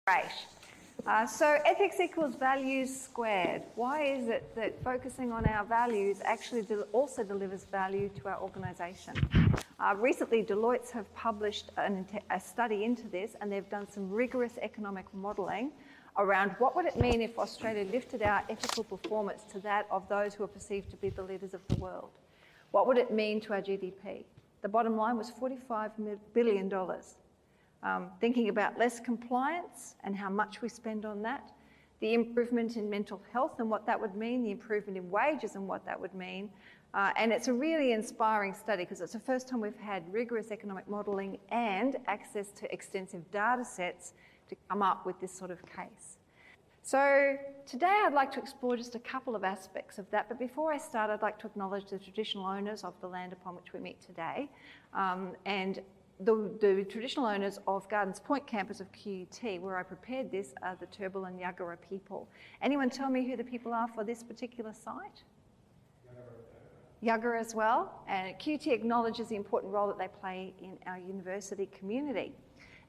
Great. So ethics equals values squared. Why is it that focusing on our values actually also delivers value to our organisation? Recently, Deloitte have published a study into this, and they've done some rigorous economic modelling around what would it mean if Australia lifted our ethical performance to that of those who are perceived to be the leaders of the world. What would it mean to our GDP? The bottom line was $45 billion. Thinking about less compliance and how much we spend on that, the improvement in mental health and what that would mean, the improvement in wages and what that would mean. And it's a really inspiring study because it's the first time we've had rigorous economic modelling and access to extensive data sets to come up with this sort of case. So today I'd like to explore just a couple of aspects of that, but before I start I'd like to acknowledge the traditional owners of the land upon which we meet today, and the traditional owners of Gardens Point campus of QUT, where I prepared this, are the Turrbal and Yuggera people. Anyone tell me who the people are for this particular site? Yuggera as well, and QUT acknowledges the important role that they play in our university community.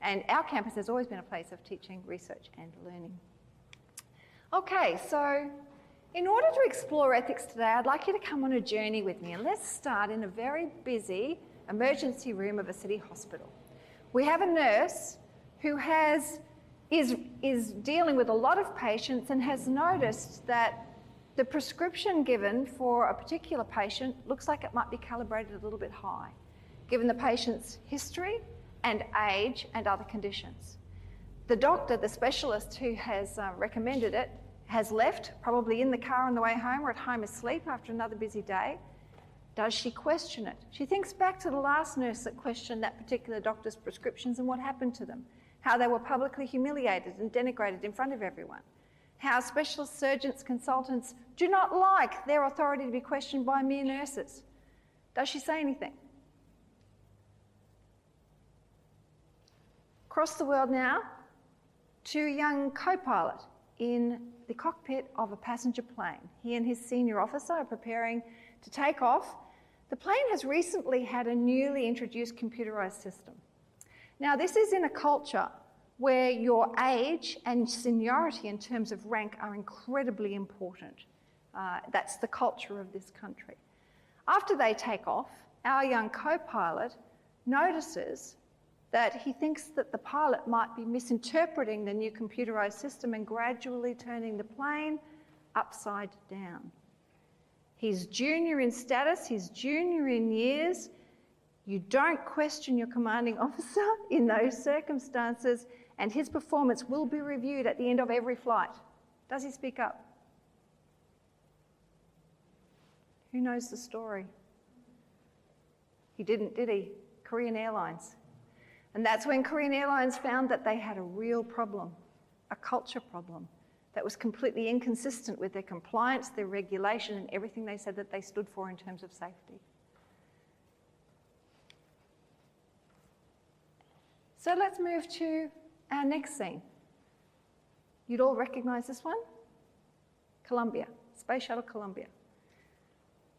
And our campus has always been a place of teaching, research and learning. Okay, so in order to explore ethics today, I'd like you to come on a journey with me, and let's start in a very busy emergency room of a city hospital. We have a nurse who is dealing with a lot of patients and has noticed that the prescription given for a particular patient looks like it might be calibrated a little bit high, given the patient's history and age and other conditions. The doctor, the specialist who has recommended it, has left, probably in the car on the way home or at home asleep after another busy day. Does she question it? She thinks back to the last nurse that questioned that particular doctor's prescriptions and what happened to them, how they were publicly humiliated and denigrated in front of everyone, how specialist surgeons, consultants do not like their authority to be questioned by mere nurses. Does she say anything? Across the world now, to a young co-pilot in the cockpit of a passenger plane. He and his senior officer are preparing to take off. The plane has recently had a newly introduced computerised system. Now, this is in a culture where your age and seniority in terms of rank are incredibly important. That's the culture of this country. After they take off, our young co-pilot notices that he thinks that the pilot might be misinterpreting the new computerised system and gradually turning the plane upside down. He's junior in status, he's junior in years. You don't question your commanding officer in those circumstances, and his performance will be reviewed at the end of every flight. Does he speak up? Who knows the story? He didn't, did he? Korean Airlines. And that's when Korean Airlines found that they had a real problem, a culture problem that was completely inconsistent with their compliance, their regulation, and everything they said that they stood for in terms of safety. So let's move to our next scene. You'd all recognise this one? Columbia, Space Shuttle Columbia.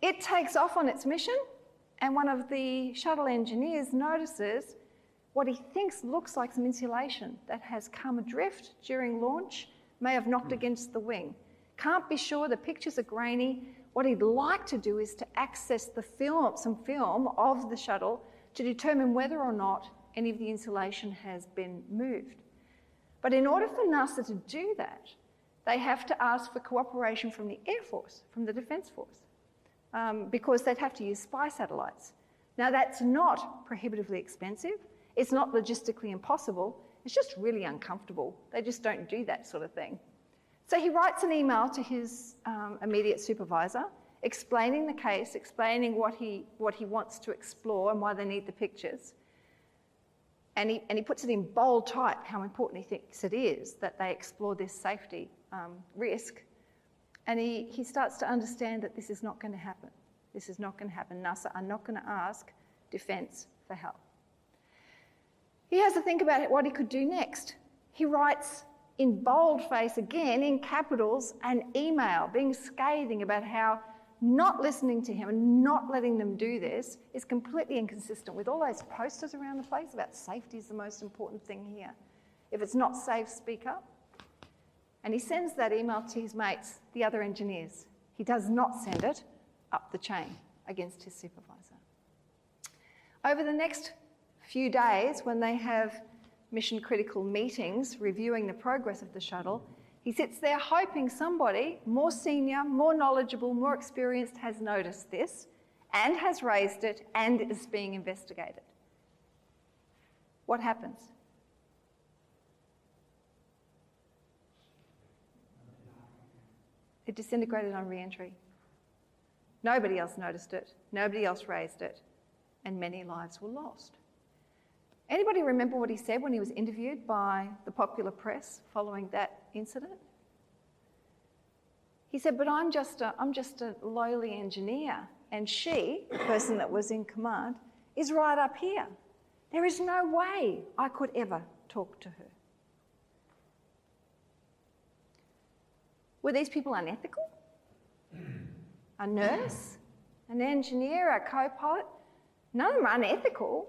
It takes off on its mission, and one of the shuttle engineers notices what he thinks looks like some insulation that has come adrift during launch, may have knocked against the wing. Can't be sure, the pictures are grainy. What he'd like to do is to access the some film of the shuttle to determine whether or not any of the insulation has been moved. But in order for NASA to do that, they have to ask for cooperation from the Air Force, from the Defence Force, because they'd have to use spy satellites. Now, that's not prohibitively expensive. It's not logistically impossible, it's just really uncomfortable. They just don't do that sort of thing. So he writes an email to his immediate supervisor, explaining the case, explaining what he wants to explore and why they need the pictures. And he puts it in bold type how important he thinks it is that they explore this safety risk. And he starts to understand that this is not going to happen. This is not going to happen. NASA are not going to ask Defence for help. He has to think about what he could do next. He writes in boldface again, in capitals, an email being scathing about how not listening to him and not letting them do this is completely inconsistent with all those posters around the place about safety is the most important thing here. If it's not safe, speak up. And he sends that email to his mates, the other engineers. He does not send it up the chain against his supervisor. Over the next few days, when they have mission-critical meetings reviewing the progress of the shuttle, he sits there hoping somebody more senior, more knowledgeable, more experienced has noticed this and has raised it and is being investigated. What happens? It disintegrated on re-entry. Nobody else noticed it, nobody else raised it, and many lives were lost. Anybody remember what he said when he was interviewed by the popular press following that incident? He said, but I'm just a lowly engineer, and she, the person that was in command, is right up here. There is no way I could ever talk to her. Were these people unethical? A nurse, an engineer, a co-pilot? None of them are unethical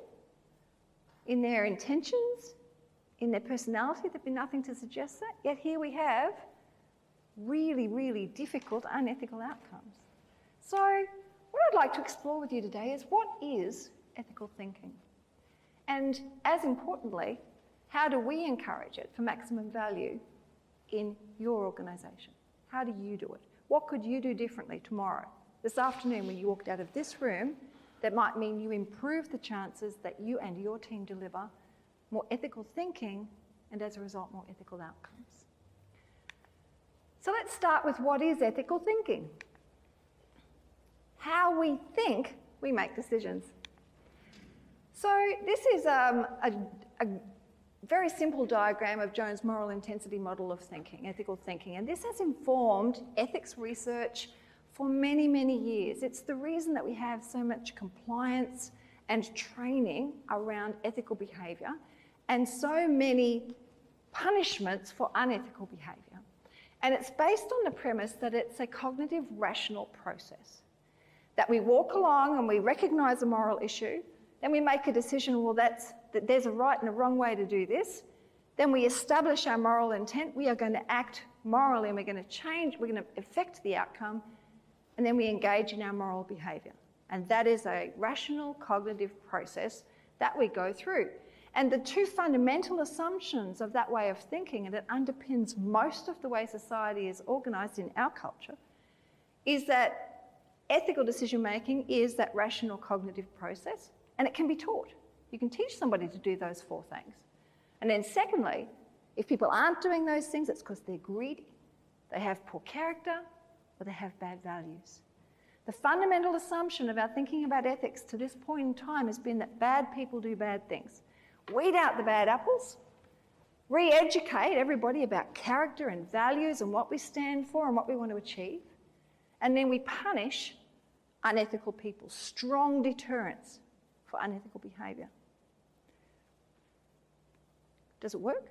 in their intentions, in their personality. There'd be nothing to suggest that. Yet here we have really, really difficult, unethical outcomes. So what I'd like to explore with you today is, what is ethical thinking? And as importantly, how do we encourage it for maximum value in your organisation? How do you do it? What could you do differently tomorrow, this afternoon, when you walked out of this room, that might mean you improve the chances that you and your team deliver more ethical thinking and, as a result, more ethical outcomes? So let's start with, what is ethical thinking? How we think, we make decisions. So this is a very simple diagram of Jones' moral intensity model of thinking, ethical thinking, and this has informed ethics research for many, many years. It's the reason that we have so much compliance and training around ethical behaviour and so many punishments for unethical behaviour. And it's based on the premise that it's a cognitive, rational process, that we walk along and we recognise a moral issue, then we make a decision, well, that there's a right and a wrong way to do this. Then we establish our moral intent. We are going to act morally and we're going to change, we're going to affect the outcome, and then we engage in our moral behaviour. And that is a rational cognitive process that we go through. And the two fundamental assumptions of that way of thinking, and it underpins most of the way society is organised in our culture, is that ethical decision-making is that rational cognitive process, and it can be taught. You can teach somebody to do those four things. And then secondly, if people aren't doing those things, it's because they're greedy, they have poor character, or they have bad values. The fundamental assumption of our thinking about ethics to this point in time has been that bad people do bad things. Weed out the bad apples, re-educate everybody about character and values and what we stand for and what we want to achieve, and then we punish unethical people. Strong deterrence for unethical behaviour. Does it work?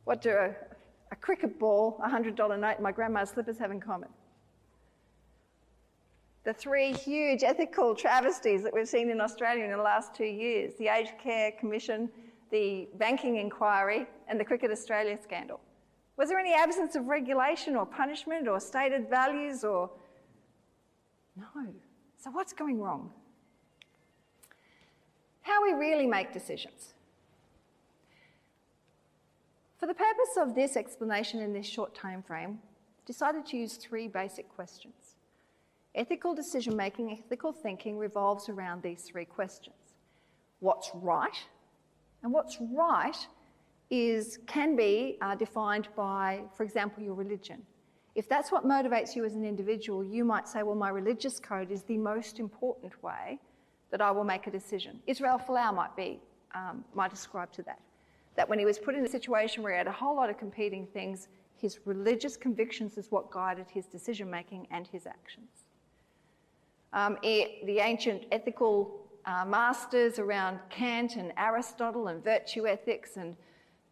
What do a cricket ball, a $100 note, and my grandma's slippers have in common? The three huge ethical travesties that we've seen in Australia in the last 2 years: the Aged Care Commission, the banking inquiry, and the Cricket Australia scandal. Was there any absence of regulation or punishment or stated values or... No. So what's going wrong? How we really make decisions. For the purpose of this explanation in this short time frame, I've decided to use three basic questions. Ethical decision-making, ethical thinking revolves around these three questions. What's right? And what's right can be defined by, for example, your religion. If that's what motivates you as an individual, you might say, well, my religious code is the most important way that I will make a decision. Israel Folau might ascribe to that. That when he was put in a situation where he had a whole lot of competing things, his religious convictions is what guided his decision-making and his actions. The ancient ethical masters around Kant and Aristotle and virtue ethics and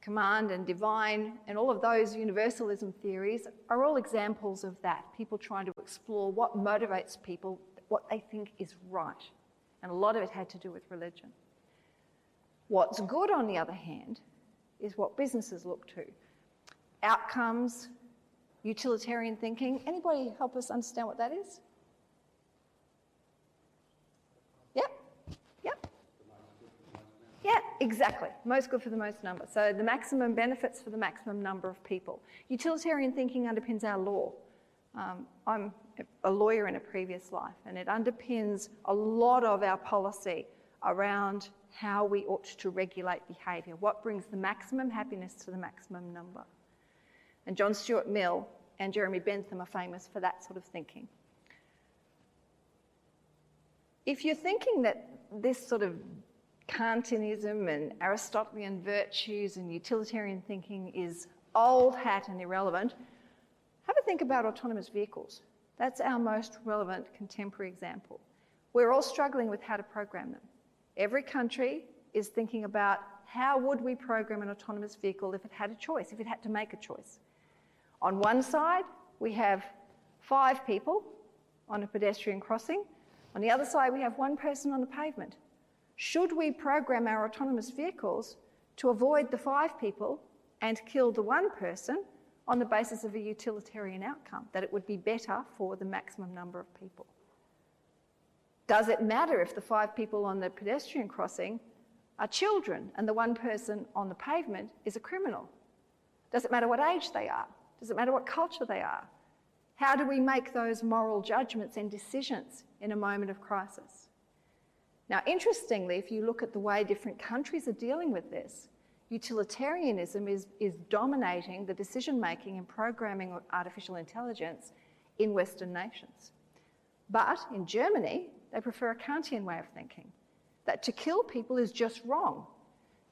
command and divine and all of those universalism theories are all examples of that. People trying to explore what motivates people, what they think is right. And a lot of it had to do with religion. What's good, on the other hand, is what businesses look to. Outcomes, utilitarian thinking. Anybody help us understand what that is? Yep. Yeah, exactly. Most good for the most number. So the maximum benefits for the maximum number of people. Utilitarian thinking underpins our law. I'm a lawyer in a previous life, and it underpins a lot of our policy around how we ought to regulate behaviour, what brings the maximum happiness to the maximum number. And John Stuart Mill and Jeremy Bentham are famous for that sort of thinking. If you're thinking that this sort of Kantianism and Aristotelian virtues and utilitarian thinking is old hat and irrelevant, have a think about autonomous vehicles. That's our most relevant contemporary example. We're all struggling with how to program them. Every country is thinking about how would we program an autonomous vehicle if it had a choice, if it had to make a choice. On one side, we have 5 people on a pedestrian crossing. On the other side, we have 1 person on the pavement. Should we program our autonomous vehicles to avoid the 5 people and kill the 1 person on the basis of a utilitarian outcome, that it would be better for the maximum number of people? Does it matter if the 5 people on the pedestrian crossing are children and the 1 person on the pavement is a criminal? Does it matter what age they are? Does it matter what culture they are? How do we make those moral judgments and decisions in a moment of crisis? Now, interestingly, if you look at the way different countries are dealing with this, utilitarianism is dominating the decision-making and programming of artificial intelligence in Western nations. But in Germany, they prefer a Kantian way of thinking, that to kill people is just wrong.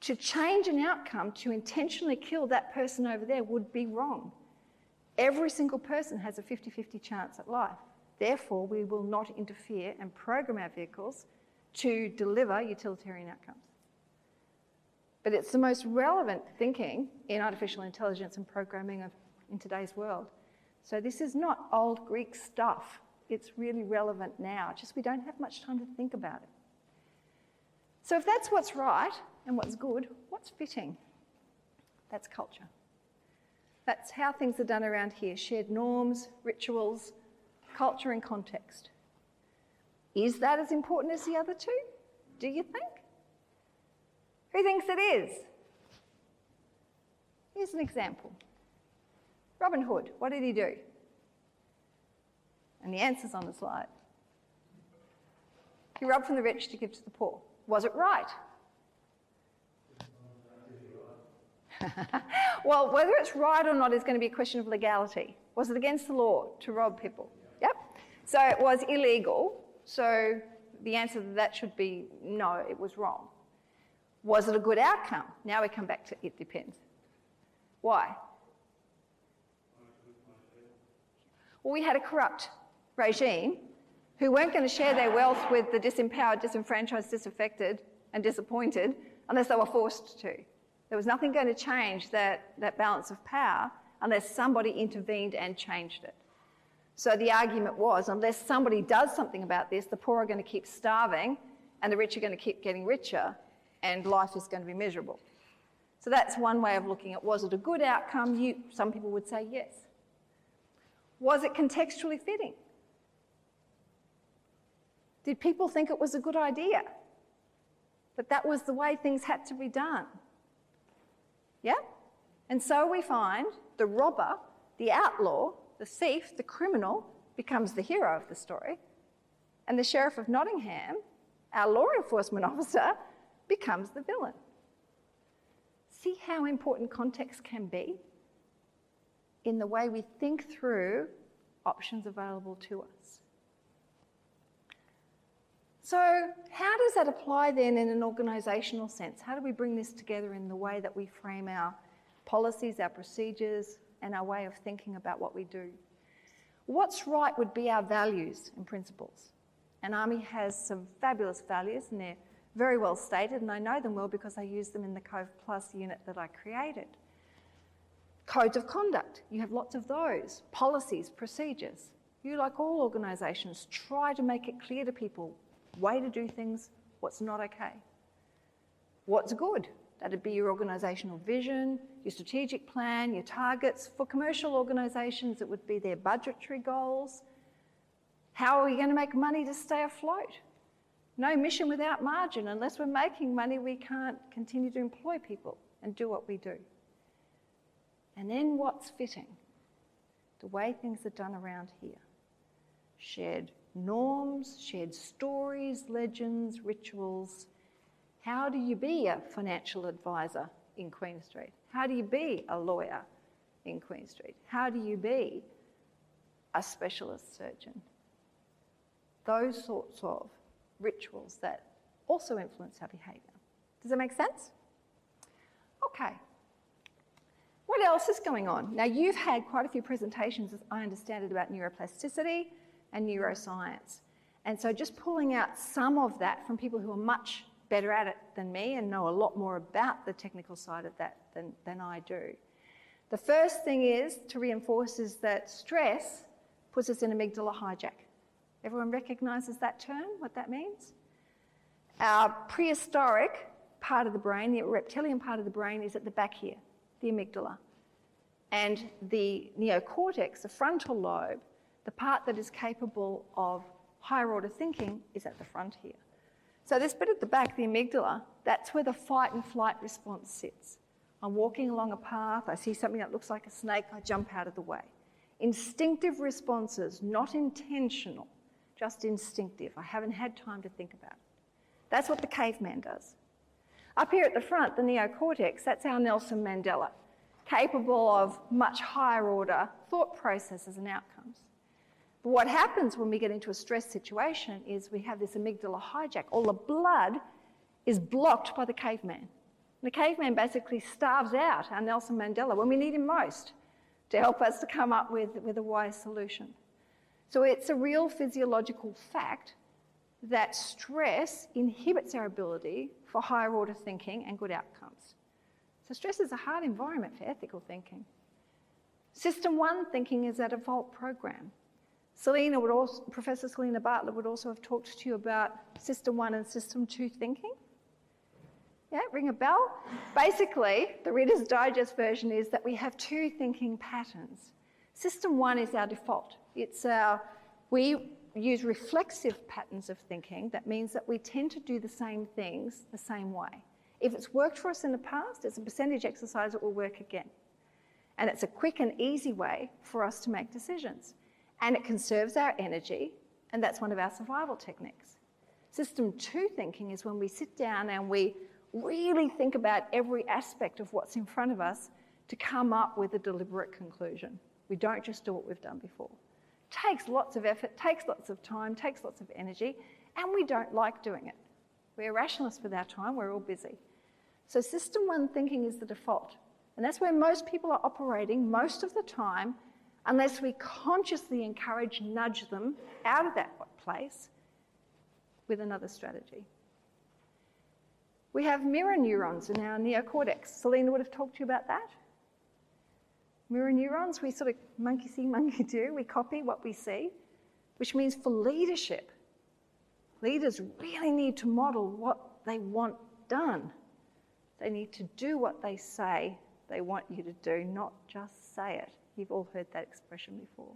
To change an outcome, to intentionally kill that person over there would be wrong. Every single person has a 50-50 chance at life. Therefore, we will not interfere and program our vehicles to deliver utilitarian outcomes. But it's the most relevant thinking in artificial intelligence and programming in today's world. So this is not old Greek stuff. It's really relevant now, just we don't have much time to think about it. So if that's what's right and what's good, what's fitting? That's culture. That's how things are done around here, shared norms, rituals, culture and context. Is that as important as the other two? Do you think? Who thinks it is? Here's an example. Robin Hood, what did he do? And the answer's on the slide. He robbed from the rich to give to the poor. Was it right? Well, whether it's right or not is going to be a question of legality. Was it against the law to rob people? Yep. So it was illegal. So the answer to that should be no, it was wrong. Was it a good outcome? Now we come back to it depends. Why? Well, we had a corrupt regime who weren't going to share their wealth with the disempowered, disenfranchised, disaffected and disappointed unless they were forced to. There was nothing going to change that balance of power unless somebody intervened and changed it. So the argument was, unless somebody does something about this, the poor are going to keep starving and the rich are going to keep getting richer and life is going to be miserable. So that's one way of looking at, was it a good outcome? Some people would say yes. Was it contextually fitting? Did people think it was a good idea? But that was the way things had to be done. Yeah? And so we find the robber, the outlaw, the thief, the criminal becomes the hero of the story, and the Sheriff of Nottingham, our law enforcement officer, becomes the villain. See how important context can be in the way we think through options available to us. So how does that apply then in an organisational sense? How do we bring this together in the way that we frame our policies, our procedures, and our way of thinking about what we do? What's right would be our values and principles. And ARMY has some fabulous values, and they're very well stated, and I know them well because I use them in the Cove Plus unit that I created. Codes of conduct, you have lots of those. Policies, procedures. You, like all organisations, try to make it clear to people way to do things, what's not okay. What's good? That'd be your organisational vision, your strategic plan, your targets. For commercial organisations, it would be their budgetary goals. How are we going to make money to stay afloat? No mission without margin. Unless we're making money, we can't continue to employ people and do what we do. And then what's fitting? The way things are done around here. Shared norms, shared stories, legends, rituals. How do you be a financial advisor in Queen Street? How do you be a lawyer in Queen Street? How do you be a specialist surgeon? Those sorts of rituals that also influence our behaviour. Does that make sense? Okay. What else is going on? Now, you've had quite a few presentations, as I understand it, about neuroplasticity and neuroscience. And so just pulling out some of that from people who are much better at it than me and know a lot more about the technical side of that than I do. The first thing is to reinforce is that stress puts us in amygdala hijack. Everyone recognises that term, what that means? Our prehistoric part of the brain, the reptilian part of the brain, is at the back here, the amygdala. And the neocortex, the frontal lobe, the part that is capable of higher order thinking, is at the front here. So this bit at the back, the amygdala, that's where the fight and flight response sits. I'm walking along a path, I see something that looks like a snake, I jump out of the way. Instinctive responses, not intentional, just instinctive. I haven't had time to think about it. That's what the caveman does. Up here at the front, the neocortex, that's our Nelson Mandela, capable of much higher order thought processes and outcomes. But what happens when we get into a stress situation is we have this amygdala hijack. All the blood is blocked by the caveman. And the caveman basically starves out our Nelson Mandela when we need him most to help us to come up with a wise solution. So it's a real physiological fact that stress inhibits our ability for higher order thinking and good outcomes. So stress is a hard environment for ethical thinking. System 1 thinking is a default program. Professor Selena Bartlett would also have talked to you about System 1 and System 2 thinking. Yeah, ring a bell? Basically, the Reader's Digest version is that we have two thinking patterns. System 1 is our default. We use reflexive patterns of thinking. That means that we tend to do the same things the same way. If it's worked for us in the past, it's a percentage exercise that will work again. And it's a quick and easy way for us to make decisions. And it conserves our energy, and that's one of our survival techniques. System 2 thinking is when we sit down and we really think about every aspect of what's in front of us to come up with a deliberate conclusion. We don't just do what we've done before. Takes lots of effort, takes lots of time, takes lots of energy, and we don't like doing it. We're rationalists with our time, we're all busy. So System 1 thinking is the default. And that's where most people are operating most of the time, unless we consciously encourage, nudge them out of that place with another strategy. We have mirror neurons in our neocortex. Selena would have talked to you about that. Mirror neurons, we sort of monkey see, monkey do. We copy what we see, which means for leadership, leaders really need to model what they want done. They need to do what they say they want you to do, not just say it. You've all heard that expression before.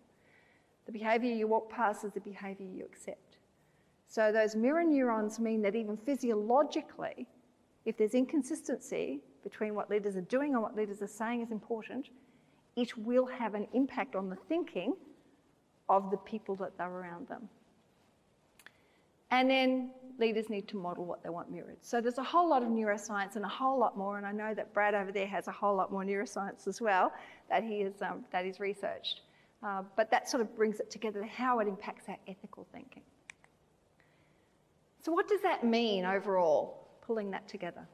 The behaviour you walk past is the behaviour you accept. So those mirror neurons mean that even physiologically, if there's inconsistency between what leaders are doing and what leaders are saying is important, it will have an impact on the thinking of the people that are around them. And then leaders need to model what they want mirrored. So there's a whole lot of neuroscience and a whole lot more, and I know that Brad over there has a whole lot more neuroscience as well that he's researched. But that sort of brings it together, how it impacts our ethical thinking. So what does that mean overall, pulling that together?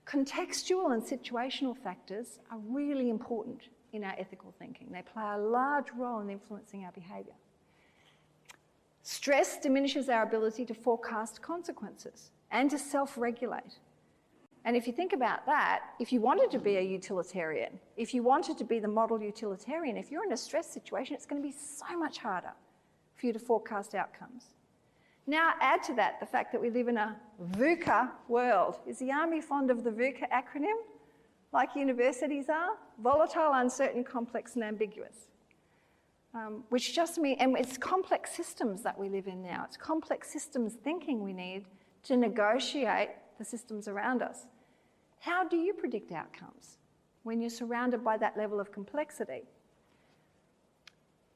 Contextual and situational factors are really important in our ethical thinking. They play a large role in influencing our behaviour. Stress diminishes our ability to forecast consequences and to self-regulate. And if you think about that, if you wanted to be a utilitarian, if you wanted to be the model utilitarian, if you're in a stress situation, it's going to be so much harder for you to forecast outcomes. Now add to that the fact that we live in a VUCA world. Is the Army fond of the VUCA acronym, like universities are? Volatile, uncertain, complex and ambiguous. Which just means, and it's complex systems that we live in now. It's complex systems thinking we need to negotiate the systems around us. How do you predict outcomes when you're surrounded by that level of complexity?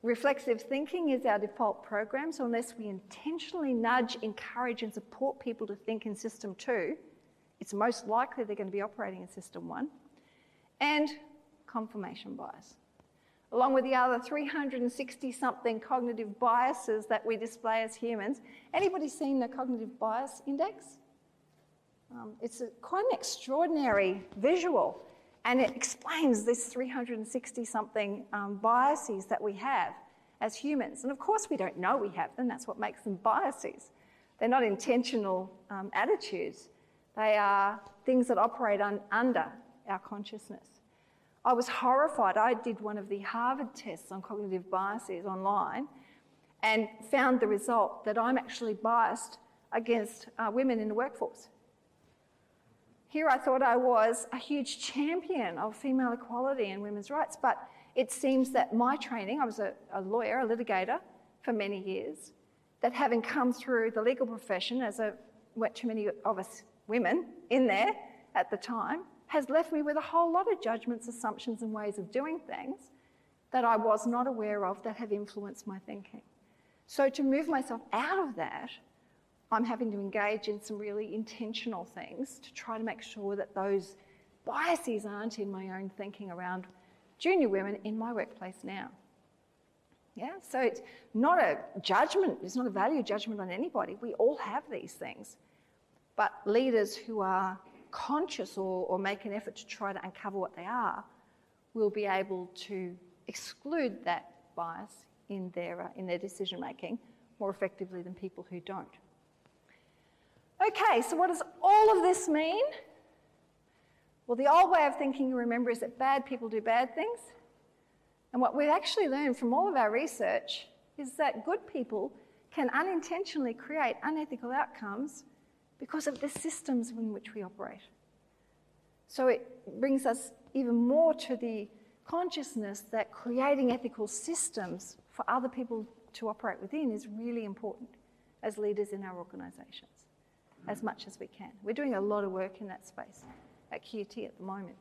Reflexive thinking is our default program, so unless we intentionally nudge, encourage and support people to think in system 2, it's most likely they're going to be operating in system 1. And confirmation bias. Along with the other 360-something cognitive biases that we display as humans. Anybody seen the cognitive bias index? It's quite an extraordinary visual, and it explains this 360-something biases that we have as humans. And of course we don't know we have them, that's what makes them biases. They're not intentional attitudes. They are things that operate under our consciousness. I was horrified. I did one of the Harvard tests on cognitive biases online and found the result that I'm actually biased against women in the workforce. Here I thought I was a huge champion of female equality and women's rights, but it seems that my training, I was a lawyer, a litigator for many years, that having come through the legal profession as weren't too many of us women in there at the time, has left me with a whole lot of judgments, assumptions and ways of doing things that I was not aware of that have influenced my thinking. So to move myself out of that, I'm having to engage in some really intentional things to try to make sure that those biases aren't in my own thinking around junior women in my workplace now. Yeah, so it's not a judgment, it's not a value judgment on anybody. We all have these things. But leaders who are conscious or make an effort to try to uncover what they are will be able to exclude that bias in their decision making more effectively than people who don't. Okay, so what does all of this mean? Well, the old way of thinking, you remember, is that bad people do bad things. And what we've actually learned from all of our research is that good people can unintentionally create unethical outcomes because of the systems in which we operate. So it brings us even more to the consciousness that creating ethical systems for other people to operate within is really important as leaders in our organisations, as much as we can. We're doing a lot of work in that space at QT at the moment.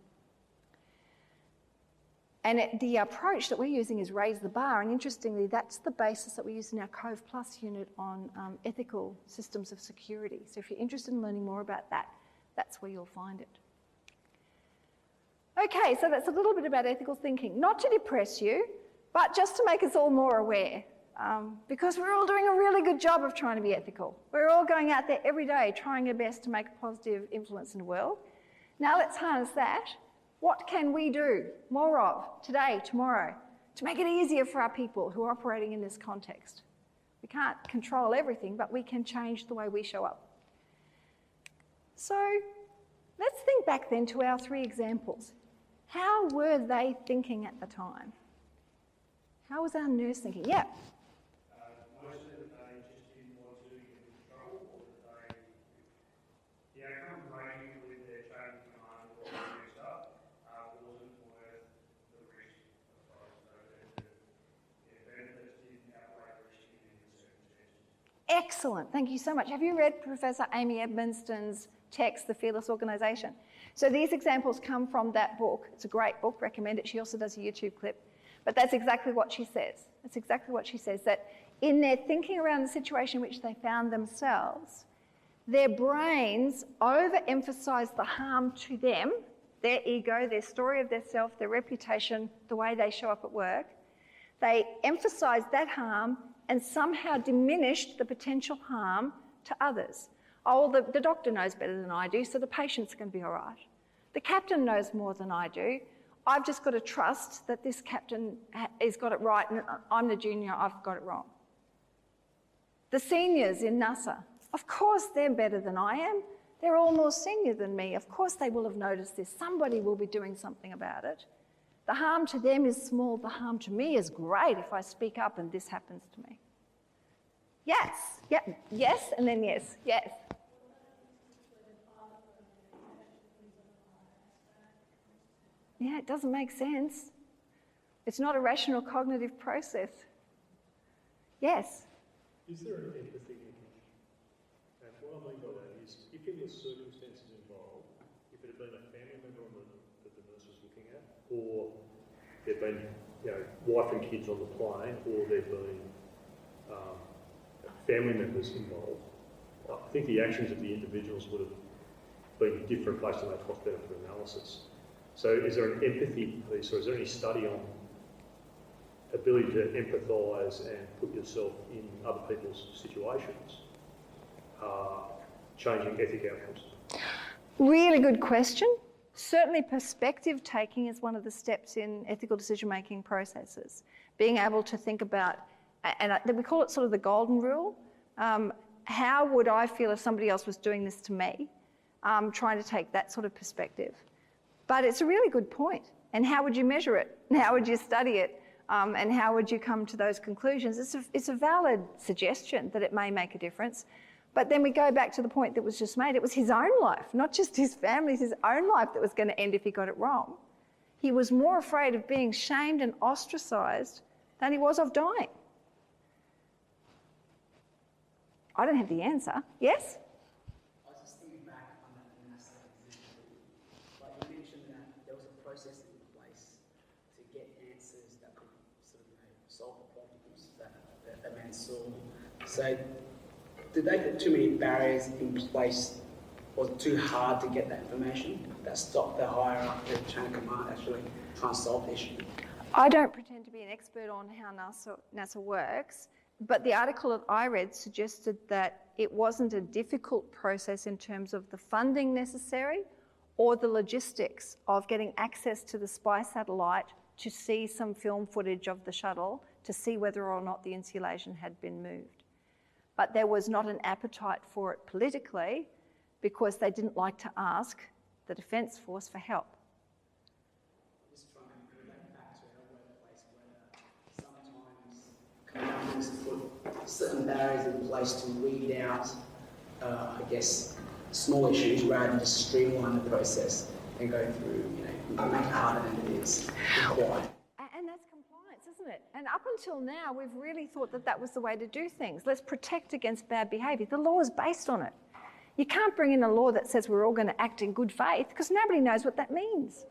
And the approach that we're using is raise the bar, and interestingly, that's the basis that we use in our Cove Plus unit on ethical systems of security. So if you're interested in learning more about that, that's where you'll find it. Okay, so that's a little bit about ethical thinking. Not to depress you, but just to make us all more aware, because we're all doing a really good job of trying to be ethical. We're all going out there every day trying our best to make a positive influence in the world. Now let's harness that. What can we do more of today, tomorrow, to make it easier for our people who are operating in this context? We can't control everything, but we can change the way we show up. So let's think back then to our 3 examples. How were they thinking at the time? How was our nurse thinking? Yeah. Most of them, they just didn't want to get into trouble, or that the outcome ranging with their training command or next up wasn't worth the risk, I suppose. So the benefits didn't outweigh the risk in the circumstances. Excellent, thank you so much. Have you read Professor Amy Edmonston's text, The Fearless Organisation? So these examples come from that book. It's a great book, recommend it. She also does a YouTube clip. But that's exactly what she says. That's exactly what she says, that in their thinking around the situation in which they found themselves, their brains overemphasised the harm to them, their ego, their story of their self, their reputation, the way they show up at work. They emphasised that harm and somehow diminished the potential harm to others. Oh, well, the doctor knows better than I do, so the patient's going to be all right. The captain knows more than I do. I've just got to trust that this captain has got it right and I'm the junior, I've got it wrong. The seniors in NASA, of course they're better than I am. They're all more senior than me. Of course they will have noticed this. Somebody will be doing something about it. The harm to them is small. The harm to me is great if I speak up and this happens to me. Yes, yep, yes, and then yes, yes. Yeah, it doesn't make sense. It's not a rational cognitive process. Yes. Is there an empathy linkage? And what I mean by that is, if in the circumstances involved, if it had been a family member that the nurse was looking at, or there'd been, wife and kids on the plane, or there'd been family members involved, I think the actions of the individuals would have been different based on that cost-benefit analysis. So is there an empathy piece, or is there any study on ability to empathise and put yourself in other people's situations, changing ethic outcomes? Really good question. Certainly perspective taking is one of the steps in ethical decision-making processes. Being able to think about, and we call it sort of the golden rule, how would I feel if somebody else was doing this to me? Trying to take that sort of perspective. But it's a really good point. And how would you measure it? And how would you study it? And how would you come to those conclusions? It's a valid suggestion that it may make a difference. But then we go back to the point that was just made. It was his own life, not just his family's, his own life that was going to end if he got it wrong. He was more afraid of being shamed and ostracised than he was of dying. I don't have the answer. Yes? I was just thinking back on that NASA example. Like you mentioned that there was a process in place to get answers that could sort of solve the problems that man saw. So did they put too many barriers in place? Was it too hard to get that information that stopped the higher up the chain of command actually trying to solve the issue? I don't pretend to be an expert on how NASA works, but the article that I read suggested that it wasn't a difficult process in terms of the funding necessary or the logistics of getting access to the spy satellite to see some film footage of the shuttle to see whether or not the insulation had been moved. But there was not an appetite for it politically because they didn't like to ask the Defence Force for help. Just trying to bring that back to our workplace where sometimes commanders put certain barriers in place to weed out, small issues rather than just streamline the process and go through, make it harder than it is required. And that's compliance, isn't it? And up until now, we've really thought that that was the way to do things. Let's protect against bad behaviour. The law is based on it. You can't bring in a law that says we're all going to act in good faith because nobody knows what that means.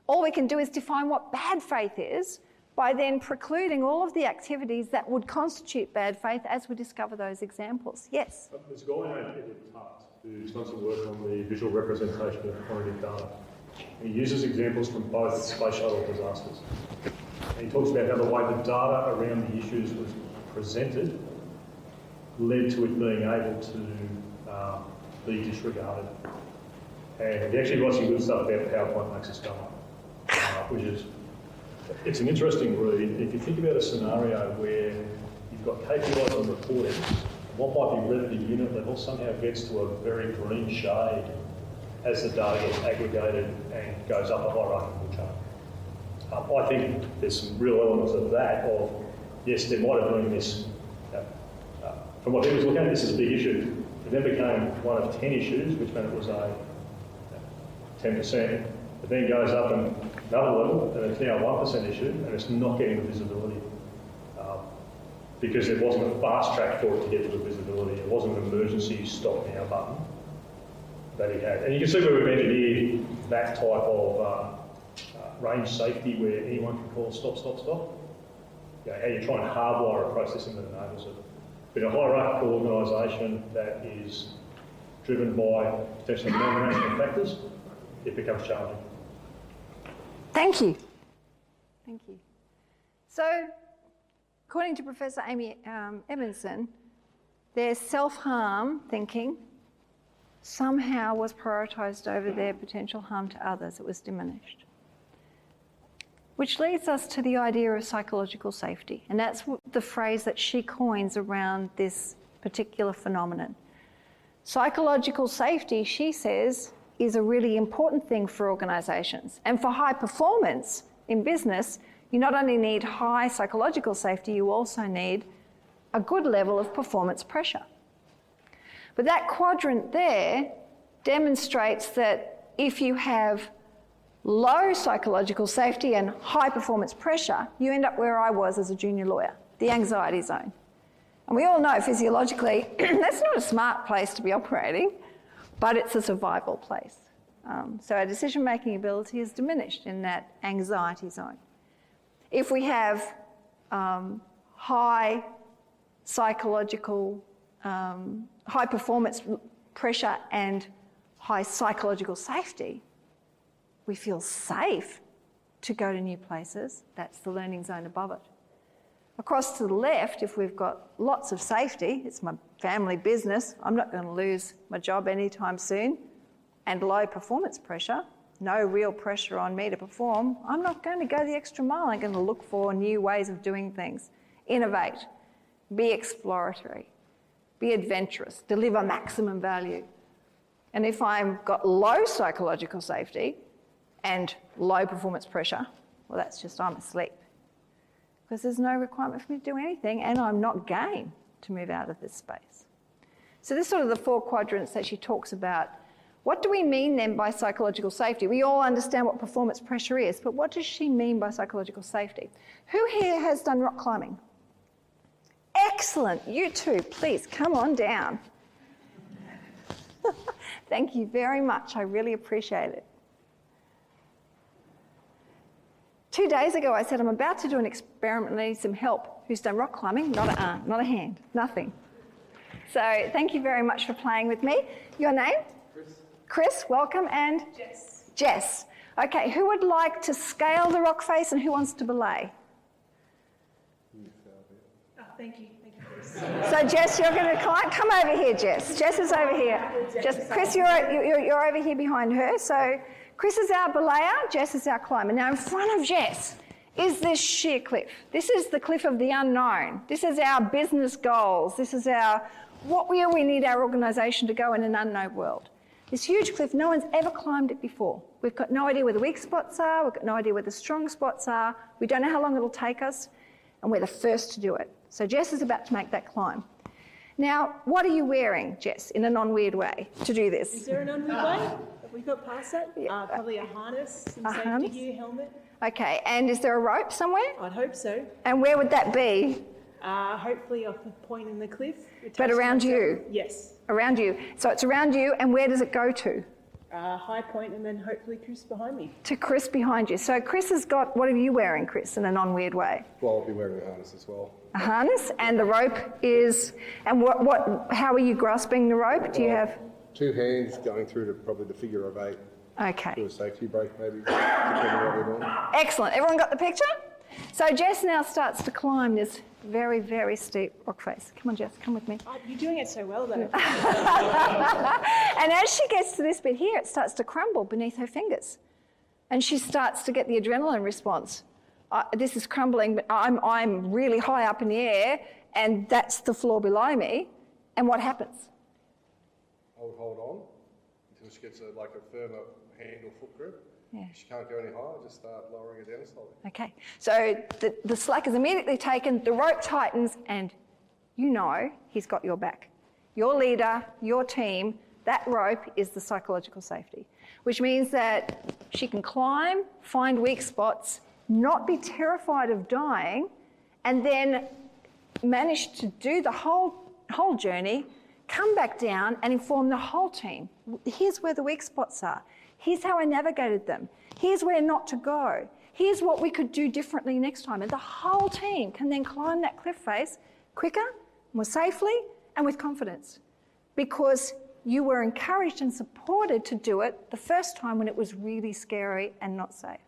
All we can do is define what bad faith is by then precluding all of the activities that would constitute bad faith as we discover those examples. Yes? There's a guy named Edward Tutt who's done some work on the visual representation of quantitative data. He uses examples from both space shuttle disasters. And he talks about how the way the data around the issues was presented led to it being able to be disregarded. And he actually writes some good stuff about PowerPoint makes us dumb, which is, it's an interesting read. If you think about a scenario where you've got KPIs on reporting, what might be read at the unit level somehow gets to a very green shade as the data gets aggregated and goes up a hierarchical chain. I think there's some real elements of that of, yes, there might have been this, from what he was looking at, this is a big issue. It then became one of 10 issues, which meant it was a 10%. It then goes up another level, and it's now a 1% issue, and it's not getting the visibility because there wasn't a fast track for it to get to the visibility. It wasn't an emergency stop now button that he had. And you can see where we've engineered that type of range safety where anyone can call stop, stop, stop. How you try and hardwire a processing that enables it. But in a hierarchical organisation that is driven by potentially non-management factors, it becomes challenging. Thank you. Thank you. So, according to Professor Amy Edmondson, their self-harm thinking somehow was prioritised over their potential harm to others. It was diminished. Which leads us to the idea of psychological safety. And that's the phrase that she coins around this particular phenomenon. Psychological safety, she says, is a really important thing for organisations. And for high performance in business, you not only need high psychological safety, you also need a good level of performance pressure. But that quadrant there demonstrates that if you have low psychological safety and high performance pressure, you end up where I was as a junior lawyer, the anxiety zone. And we all know physiologically that's not a smart place to be operating, but it's a survival place. So our decision-making ability is diminished in that anxiety zone. If we have high psychological, high performance pressure and high psychological safety, we feel safe to go to new places. That's the learning zone above it. Across to the left, if we've got lots of safety, it's my family business, I'm not going to lose my job anytime soon, and low performance pressure, no real pressure on me to perform, I'm not going to go the extra mile. I'm going to look for new ways of doing things, innovate, be exploratory, be adventurous, deliver maximum value. And if I've got low psychological safety and low performance pressure, well, that's just I'm asleep. Because there's no requirement for me to do anything, and I'm not game to move out of this space. So this is sort of the 4 quadrants that she talks about. What do we mean then by psychological safety? We all understand what performance pressure is, but what does she mean by psychological safety? Who here has done rock climbing? Excellent, you too, please come on down. Thank you very much, I really appreciate it. 2 days ago, I said, I'm about to do an experiment, I need some help. Who's done rock climbing? Not an arm, not a hand, nothing. So thank you very much for playing with me. Your name? Chris. Chris, welcome, and? Jess. Jess. Okay, who would like to scale the rock face and who wants to belay? Oh, thank you. Thank you, Chris. So Jess, you're going to climb. Come over here, Jess. Jess is over here. Just Chris, you're over here behind her. So Chris is our belayer, Jess is our climber. Now in front of Jess is this sheer cliff. This is the cliff of the unknown. This is our business goals. This is where we need our organisation to go in an unknown world. This huge cliff, no one's ever climbed it before. We've got no idea where the weak spots are. We've got no idea where the strong spots are. We don't know how long it'll take us, and we're the first to do it. So Jess is about to make that climb. Now, what are you wearing, Jess, in a non-weird way to do this? Is there an unweird way? Have we got past that? Probably a harness, some safety gear, helmet. Okay, and is there a rope somewhere? I'd hope so. And where would that be? Hopefully off the point in the cliff. But around you? Yes. Around you. So it's around you, and where does it go to? High point, and then hopefully Chris behind me. To Chris behind you. So Chris has got, what are you wearing, Chris, in a non-weird way? Well, I'll be wearing a harness as well. A harness, and the rope is, and how are you grasping the rope? Do you have? 2 hands going through to probably the figure of 8. Okay. Do a safety break maybe, depending on what we're doing. Excellent. Everyone got the picture? So Jess now starts to climb this very, very steep rock face. Come on, Jess, come with me. Oh, you're doing it so well, though. And as she gets to this bit here, it starts to crumble beneath her fingers. And she starts to get the adrenaline response. This is crumbling, but I'm really high up in the air, and that's the floor below me. And what happens? I would hold on until she gets a firmer hand or foot grip. Yeah. She can't go any higher, just start lowering her down slowly. Okay, so the slack is immediately taken, the rope tightens, and you know he's got your back. Your leader, your team, that rope is the psychological safety, which means that she can climb, find weak spots, not be terrified of dying, and then manage to do the whole journey, come back down and inform the whole team. Here's where the weak spots are. Here's how I navigated them. Here's where not to go. Here's what we could do differently next time. And the whole team can then climb that cliff face quicker, more safely, and with confidence. Because you were encouraged and supported to do it the first time when it was really scary and not safe.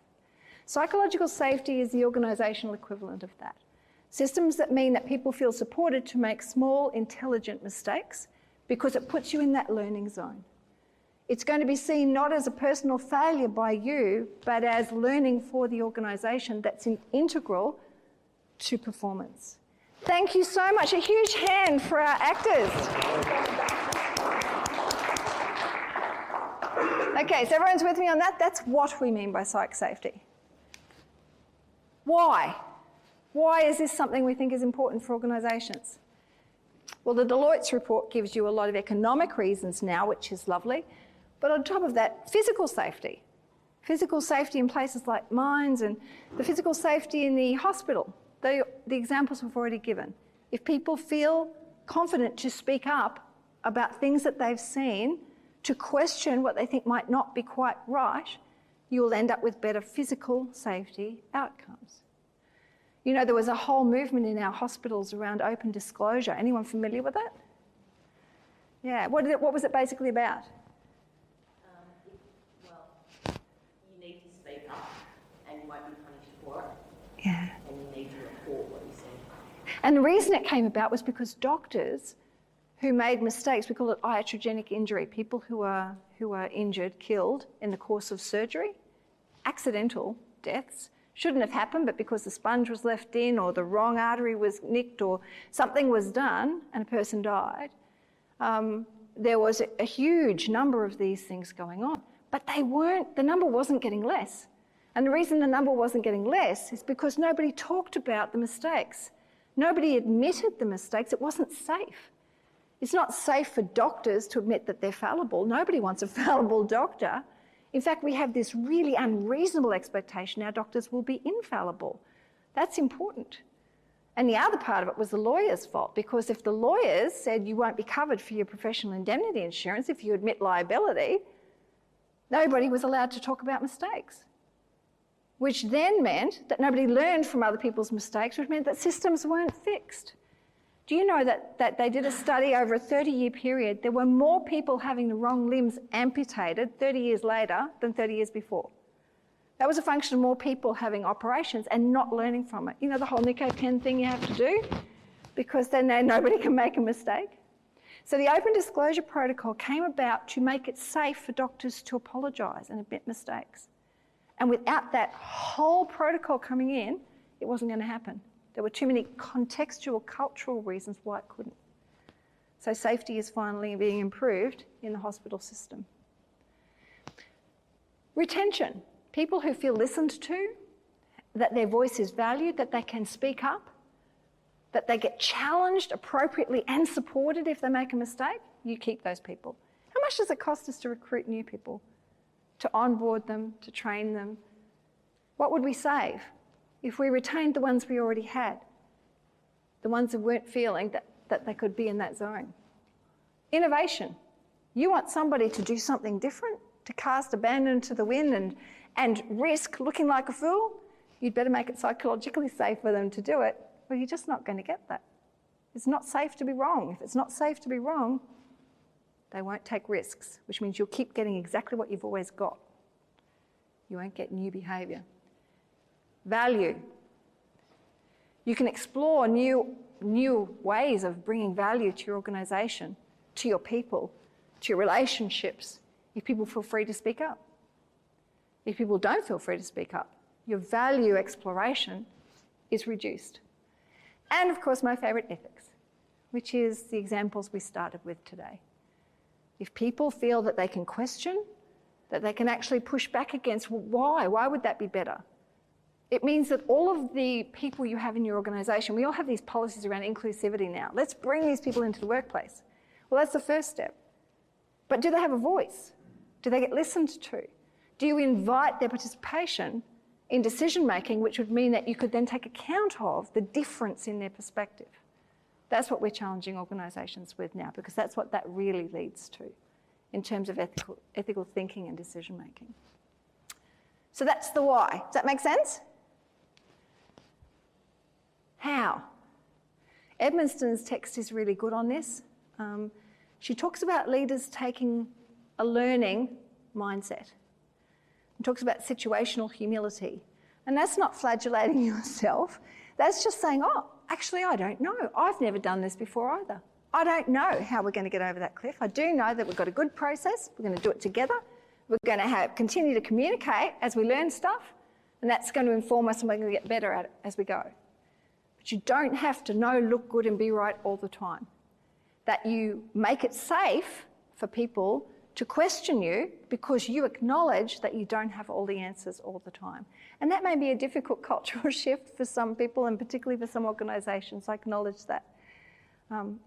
Psychological safety is the organisational equivalent of that. Systems that mean that people feel supported to make small, intelligent mistakes because it puts you in that learning zone. It's going to be seen not as a personal failure by you, but as learning for the organisation that's integral to performance. Thank you so much. A huge hand for our actors. Okay, so everyone's with me on that? That's what we mean by psych safety. Why? Why is this something we think is important for organisations? Well, the Deloitte's report gives you a lot of economic reasons now, which is lovely. But on top of that, physical safety. Physical safety in places like mines and the physical safety in the hospital. The examples we've already given. If people feel confident to speak up about things that they've seen, to question what they think might not be quite right, you'll end up with better physical safety outcomes. You know, there was a whole movement in our hospitals around open disclosure. Anyone familiar with that? Yeah, what was it basically about? You need to speak up and you won't be punished for it. Yeah. And you need to report what you see. And the reason it came about was because doctors who made mistakes, we call it iatrogenic injury, people who are injured, killed in the course of surgery, accidental deaths, shouldn't have happened, but because the sponge was left in or the wrong artery was nicked or something was done and a person died, there was a huge number of these things going on. But the number wasn't getting less. And the reason the number wasn't getting less is because nobody talked about the mistakes. Nobody admitted the mistakes. It wasn't safe. It's not safe for doctors to admit that they're fallible. Nobody wants a fallible doctor. In fact, we have this really unreasonable expectation our doctors will be infallible. That's important. And the other part of it was the lawyer's fault, because if the lawyers said you won't be covered for your professional indemnity insurance if you admit liability, nobody was allowed to talk about mistakes, which then meant that nobody learned from other people's mistakes, which meant that systems weren't fixed. Do you know that they did a study over a 30-year period? There were more people having the wrong limbs amputated 30 years later than 30 years before. That was a function of more people having operations and not learning from it. You know the whole Nico 10 thing you have to do? Because then nobody can make a mistake. So the open disclosure protocol came about to make it safe for doctors to apologise and admit mistakes. And without that whole protocol coming in, it wasn't going to happen. There were too many contextual, cultural reasons why it couldn't. So safety is finally being improved in the hospital system. Retention. People who feel listened to, that their voice is valued, that they can speak up, that they get challenged appropriately and supported if they make a mistake, you keep those people. How much does it cost us to recruit new people, to onboard them, to train them? What would we save if we retained the ones we already had, the ones who weren't feeling that they could be in that zone? Innovation. You want somebody to do something different, to cast abandon to the wind and risk looking like a fool? You'd better make it psychologically safe for them to do it, or you're just not going to get that. It's not safe to be wrong. If it's not safe to be wrong, they won't take risks, which means you'll keep getting exactly what you've always got. You won't get new behaviour. Value. You can explore new ways of bringing value to your organisation, to your people, to your relationships, if people feel free to speak up. If people don't feel free to speak up, your value exploration is reduced. And of course, my favourite, ethics, which is the examples we started with today. If people feel that they can question, that they can actually push back against, well, why would that be better? It means that all of the people you have in your organisation, we all have these policies around inclusivity now. Let's bring these people into the workplace. Well, that's the first step. But do they have a voice? Do they get listened to? Do you invite their participation in decision making, which would mean that you could then take account of the difference in their perspective? That's what we're challenging organisations with now, because that's what that really leads to in terms of ethical thinking and decision making. So that's the why. Does that make sense? How? Edmonston's text is really good on this. She talks about leaders taking a learning mindset and talks about situational humility. And that's not flagellating yourself. That's just saying, oh, actually, I don't know. I've never done this before either. I don't know how we're going to get over that cliff. I do know that we've got a good process. We're going to do it together. We're going to continue to communicate as we learn stuff, and that's going to inform us and we're going to get better at it as we go. But you don't have to know, look good and be right all the time. That you make it safe for people to question you because you acknowledge that you don't have all the answers all the time. And that may be a difficult cultural shift for some people and particularly for some organisations. I acknowledge that.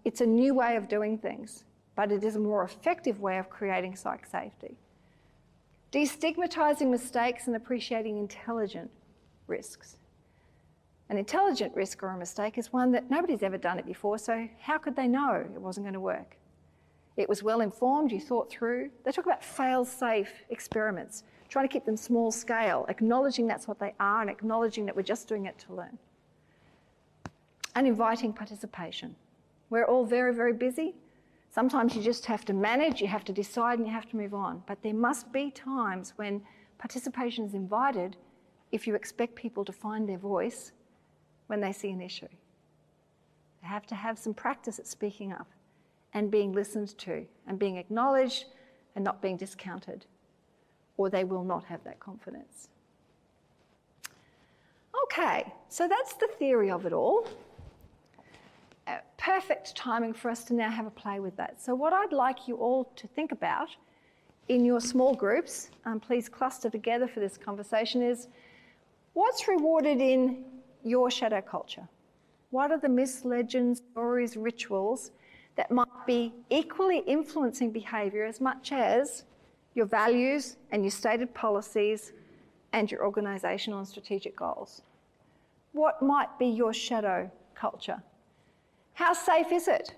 It's a new way of doing things, but it is a more effective way of creating psych safety. Destigmatising mistakes and appreciating intelligent risks. An intelligent risk or a mistake is one that nobody's ever done it before, so how could they know it wasn't going to work? It was well informed, you thought through. They talk about fail-safe experiments, trying to keep them small scale, acknowledging that's what they are and acknowledging that we're just doing it to learn. And inviting participation. We're all very, very busy. Sometimes you just have to manage, you have to decide, and you have to move on. But there must be times when participation is invited if you expect people to find their voice when they see an issue. They have to have some practice at speaking up and being listened to and being acknowledged and not being discounted, or they will not have that confidence. Okay, so that's the theory of it all. Perfect timing for us to now have a play with that. So what I'd like you all to think about in your small groups, please cluster together for this conversation, is what's rewarded in your shadow culture? What are the myths, legends, stories, rituals that might be equally influencing behaviour as much as your values and your stated policies and your organisational and strategic goals? What might be your shadow culture? How safe is it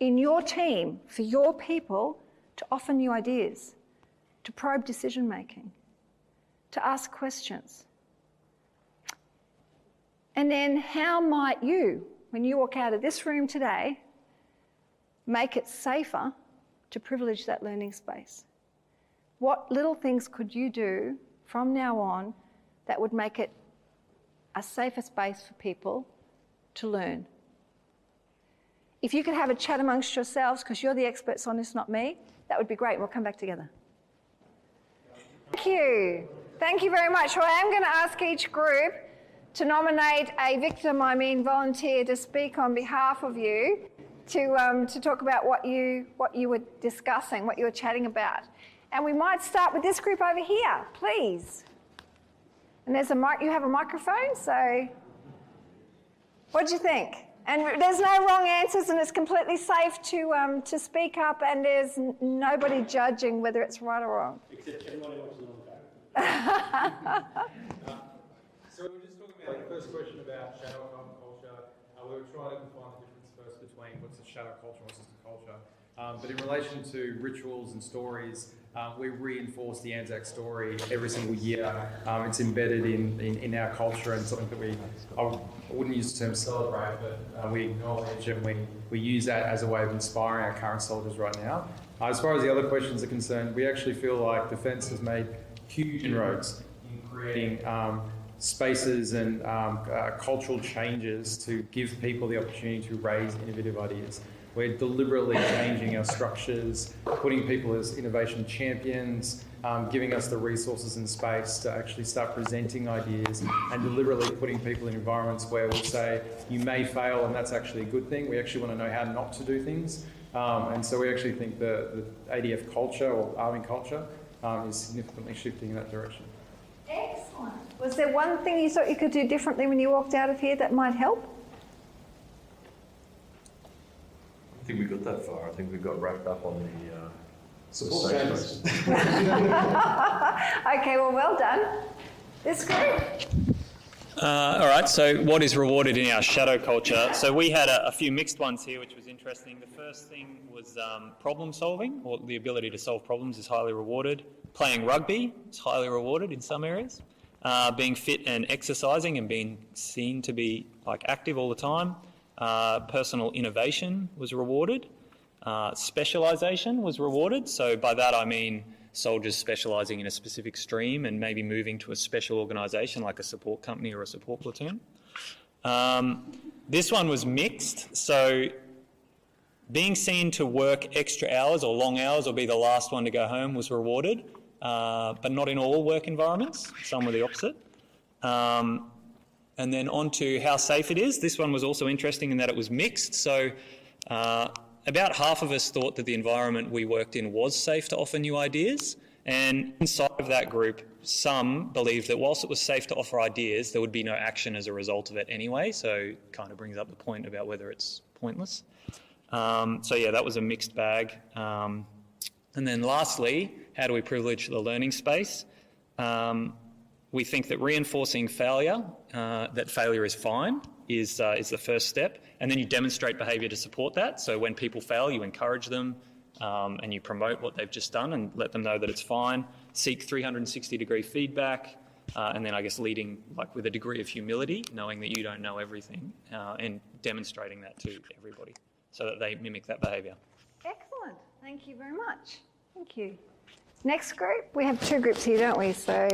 in your team for your people to offer new ideas, to probe decision making, to ask questions? And then how might you, when you walk out of this room today, make it safer to privilege that learning space? What little things could you do from now on that would make it a safer space for people to learn? If you could have a chat amongst yourselves, because you're the experts on this, not me, that would be great. We'll come back together. Thank you. Thank you very much. So I am going to ask each group to nominate a victim, volunteer, to speak on behalf of you, to talk about what you were discussing, what you were chatting about. And we might start with this group over here, please. And there's you have a microphone, so what do you think? And there's no wrong answers, and it's completely safe to speak up, and there's nobody judging whether it's right or wrong. Except anyone who watches on the back. So we were just talking about the first question about shadow culture. We were trying to define the difference first between what's a shadow culture and what's a culture. But in relation to rituals and stories, we reinforce the Anzac story every single year. It's embedded in our culture and something that I wouldn't use the term celebrate, but we acknowledge and we use that as a way of inspiring our current soldiers right now. As far as the other questions are concerned, we actually feel like Defence has made huge inroads in creating spaces and cultural changes to give people the opportunity to raise innovative ideas. We're deliberately changing our structures, putting people as innovation champions, giving us the resources and space to actually start presenting ideas, and deliberately putting people in environments where we'll say, you may fail and that's actually a good thing. We actually want to know how not to do things. And so we actually think the ADF culture or army culture is significantly shifting in that direction. Excellent. Was there one thing you thought you could do differently when you walked out of here that might help? I think we got that far. I think we got wrapped up on the Support chambers. Okay, well done. This group. All right, so what is rewarded in our shadow culture? So we had a few mixed ones here, which was interesting. The first thing was problem solving, or the ability to solve problems is highly rewarded. Playing rugby is highly rewarded in some areas. Being fit and exercising and being seen to be active all the time. Personal innovation was rewarded. Specialisation was rewarded. So by that I mean soldiers specialising in a specific stream and maybe moving to a special organisation like a support company or a support platoon. This one was mixed. So being seen to work extra hours or long hours or be the last one to go home was rewarded, but not in all work environments. Some were the opposite. And then on to how safe it is. This one was also interesting in that it was mixed. So about half of us thought that the environment we worked in was safe to offer new ideas. And inside of that group, some believed that whilst it was safe to offer ideas, there would be no action as a result of it anyway. So it kind of brings up the point about whether it's pointless. So yeah, that was a mixed bag. And then lastly, how do we privilege the learning space? We think that reinforcing failure, that failure is fine, is the first step. And then you demonstrate behaviour to support that. So when people fail, you encourage them and you promote what they've just done and let them know that it's fine. Seek 360-degree feedback. And then I guess leading with a degree of humility, knowing that you don't know everything and demonstrating that to everybody so that they mimic that behaviour. Excellent. Thank you very much. Thank you. Next group, we have two groups here, don't we? So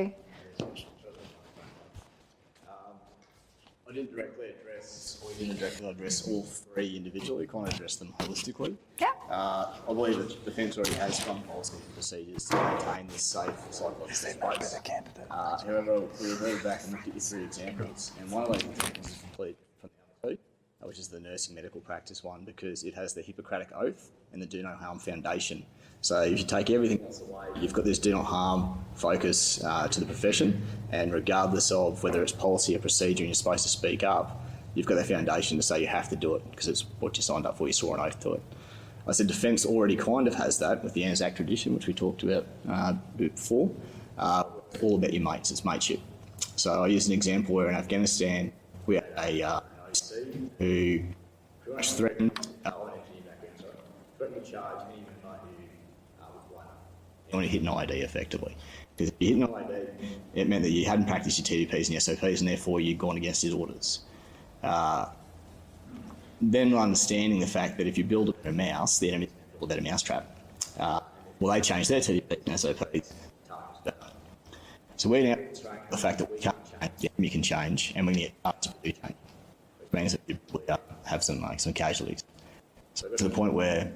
I didn't directly address, or you didn't directly address all three individually, kind of address them holistically. yeah, I believe that Defence already has strong policies and procedures to maintain this safe psychological space. However, we reverted back and looked at your three examples, and one of those examples is complete from the other two, which is the nursing medical practice one, because it has the Hippocratic Oath and the Do No Harm Foundation. So if you take everything else away, you've got this do not harm focus to the profession, and regardless of whether it's policy or procedure and you're supposed to speak up, you've got that foundation to say you have to do it because it's what you signed up for, you swore an oath to it. I said Defence already kind of has that with the Anzac tradition, which we talked about before, all about your mates, it's mateship. So I used an example where in Afghanistan we had a OC who pretty much threatened to charge anyone who when you hit an ID effectively. Because if you hit an ID, it meant that you hadn't practiced your TDPs and your SOPs and therefore you'd gone against his orders. Then understanding the fact that if you build a better mouse, the enemy will build a better mousetrap. Well, they changed their TDPs and SOPs. So we're now the fact that we can't change, the enemy can change, and we need to do change. Which means that we have some casualties. So to the point where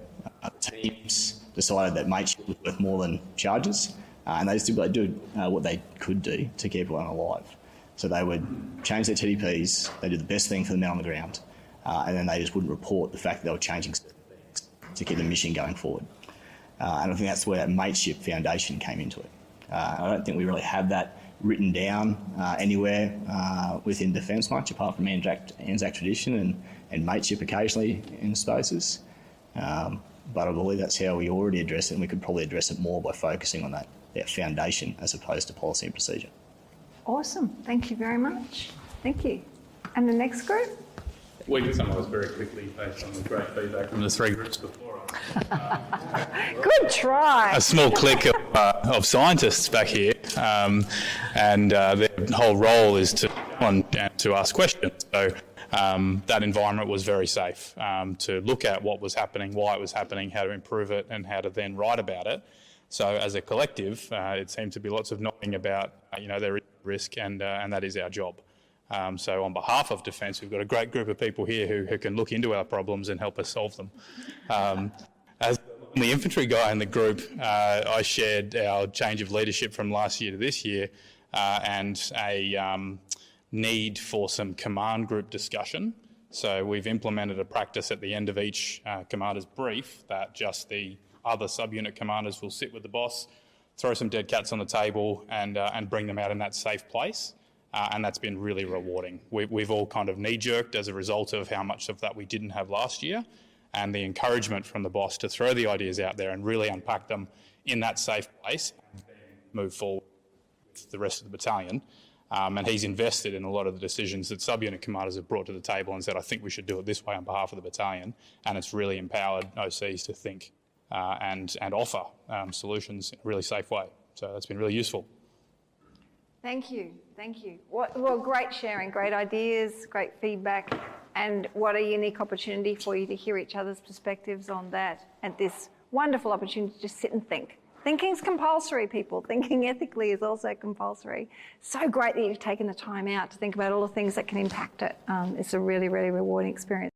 teams decided that mateship was worth more than charges, and they just do what they could do to keep everyone alive. So they would change their TDPs, they did the best thing for the men on the ground, and then they just wouldn't report the fact that they were changing certain things to keep the mission going forward. And I think that's where that mateship foundation came into it. I don't think we really have that written down anywhere within Defence much, apart from Anzac tradition and mateship occasionally in spaces. But I believe that's how we already address it, and we could probably address it more by focusing on that foundation as opposed to policy and procedure. awesome. Thank you very much. Thank you. And the next group? We can summarise very quickly based on the great feedback from the three groups before us. Good try. A small clique of scientists back here, and their whole role is to ask questions. So that environment was very safe to look at what was happening, why it was happening, how to improve it, and how to then write about it. So as a collective, it seemed to be lots of nodding about, there is risk, and that is our job. So on behalf of Defence, we've got a great group of people here who can look into our problems and help us solve them. As the infantry guy in the group, I shared our change of leadership from last year to this year and a need for some command group discussion. So we've implemented a practice at the end of each commander's brief that just the other subunit commanders will sit with the boss, throw some dead cats on the table and bring them out in that safe place. And that's been really rewarding. We've all kind of knee-jerked as a result of how much of that we didn't have last year, and the encouragement from the boss to throw the ideas out there and really unpack them in that safe place and then move forward with the rest of the battalion. And he's invested in a lot of the decisions that subunit commanders have brought to the table and said, I think we should do it this way on behalf of the battalion. And it's really empowered OCs to think and offer solutions in a really safe way. So that's been really useful. Thank you. Thank you. Well, great sharing, great ideas, great feedback, and what a unique opportunity for you to hear each other's perspectives on that, and this wonderful opportunity to just sit and think. Thinking's compulsory, people. Thinking ethically is also compulsory. So great that you've taken the time out to think about all the things that can impact it. It's a really, really rewarding experience.